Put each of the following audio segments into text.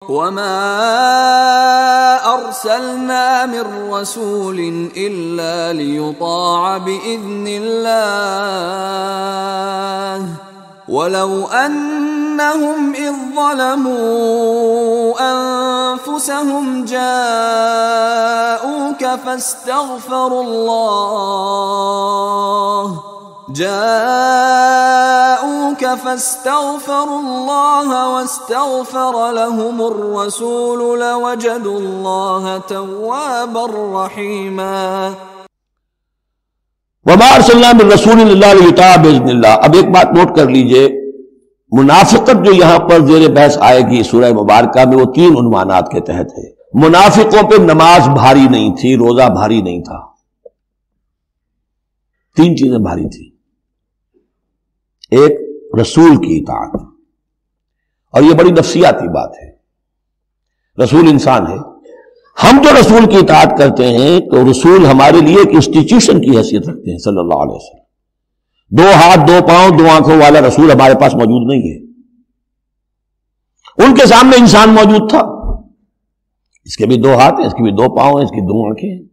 وما ارسلنا من رسول الا ليطاع باذن الله ولو انهم اذ ظلموا انفسهم جاءوك فاستغفروا الله واستغفر لهم الرسول لوجدوا الله توابا رحيما وما ارسلنا من رسول الا ليطاع باذن اللہ۔ اب ایک بات نوٹ کر لیجئے، منافقت جو یہاں پر زیر بحث آئے گی سورہ مبارکہ میں، وہ 3 عنوانات کے تحت ہے۔ منافقوں پہ نماز بھاری نہیں تھی، روزہ بھاری نہیں تھا، 3 چیزیں بھاری تھی۔ ایک رسول کی اطاعت، اور یہ بڑی نفسیاتی بات ہے، رسول انسان ہے، ہم جو رسول کی اطاعت کرتے ہیں تو رسول ہمارے لیے ایک انسٹیٹیوشن کی حیثیت رکھتے ہیں صلی اللہ علیہ وسلم۔ 2 ہاتھ 2 پاؤں 2 آنکھوں والا رسول ہمارے پاس موجود نہیں ہے، ان کے سامنے انسان موجود تھا، اس کے بھی 2 ہاتھ ہیں، اس کے بھی 2 پاؤں ہیں، اس کی 2 آنکھیں ہیں۔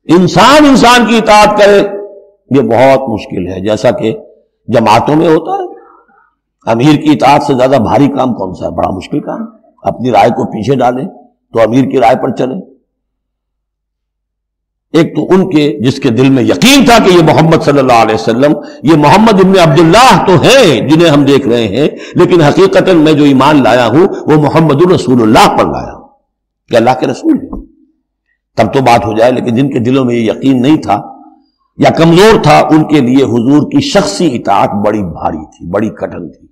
انسان کی اطاعت کرے یہ بہت مشکل ہے، جیسا کہ جماعتوں میں ہوتا ہے۔ امیر کی اطاعت سے زیادہ بھاری کام کون سا ہے؟ بڑا مشکل کام، اپنی رائے کو پیچھے ڈالیں تو امیر کی رائے پر چلیں۔ ایک تو ان کے جس کے دل میں یقین تھا کہ یہ محمد صلی اللہ علیہ وسلم، یہ محمد ابن عبداللہ تو ہیں جنہیں ہم دیکھ رہے ہیں، لیکن حقیقتاً میں جو ایمان لایا ہوں وہ محمد الرسول اللہ پر لایا ہوں کہ اللہ کے رسول ہیں، تب تو بات ہو جائے۔ لیکن جن کے دلوں میں یہ یقین نہیں تھا یا کمزور تھا، ان کے لیے حضور کی شخصی اطاعت بڑی بھاری تھی، بڑی کٹن تھی۔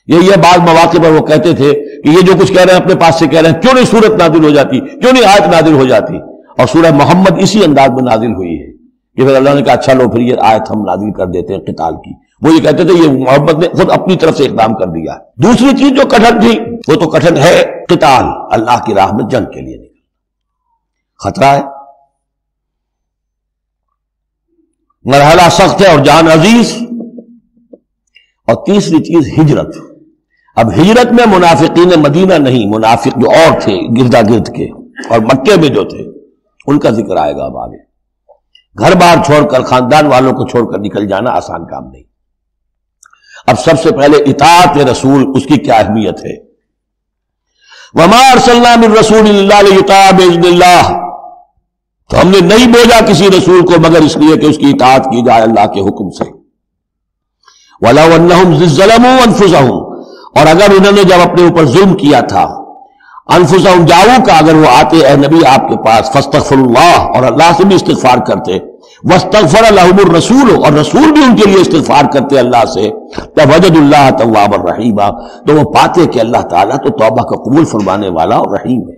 یہ بعض مواقع پر وہ کہتے تھے کہ یہ جو کچھ کہہ رہے ہیں اپنے پاس سے کہہ رہے ہیں، کیوں نہیں سورت نازل ہو جاتی، کیوں نہیں آیت نازل ہو جاتی؟ اور سورہ محمد اسی انداز میں نازل ہوئی ہے کہ پھر اللہ نے کہا اچھا لو پھر یہ آیت ہم نازل کر دیتے ہیں قتال کی۔ وہ یہ کہتے تھے یہ محمد نے خود اپنی طرف سے اقدام کر دیا۔ دوسری چیز جو کٹن تھی وہ تو کٹن ہے قتال، اللہ کی راہ میں جنگ کے لیے نکلنا، خطرہ ہے، مرحلہ سخت ہے اور جان عزیز۔ اور تیسری چیز ہجرت۔ اب ہجرت میں منافقین مدینہ نہیں، منافق جو اور تھے گردا گرد کے اور مکے میں جو تھے ان کا ذکر آئے گا اب آگے۔ گھر بار چھوڑ کر، خاندان والوں کو چھوڑ کر نکل جانا آسان کام نہیں۔ اب سب سے پہلے اطاعت رسول، اس کی کیا اہمیت ہے؟ وما ارسلنا من رسول الا لیطاع باذن اللہ، تو ہم نے نہیں بھیجا کسی رسول کو مگر اس لیے کہ اس کی اطاعت کی جائے اللہ کے حکم سے۔ وَلَوْ أَنَّهُمْ ظَلَمُوا أَنفُسَهُمْ، اور اگر انہوں نے جب اپنے اوپر ظلم کیا تھا، انفسہم جاؤ کا، اگر وہ آتے اے نبی آپ کے پاس، فاستغفر اللہ، اور اللہ سے بھی استغفار کرتے، واستغفر لهم الرسول، اور رسول بھی ان کے لیے استغفار کرتے اللہ سے، وجدوا اللہ توابا رحیما، تو وہ پاتے کہ اللہ تعالیٰ تو توبہ کا قبول فرمانے والا اور رحیم ہے۔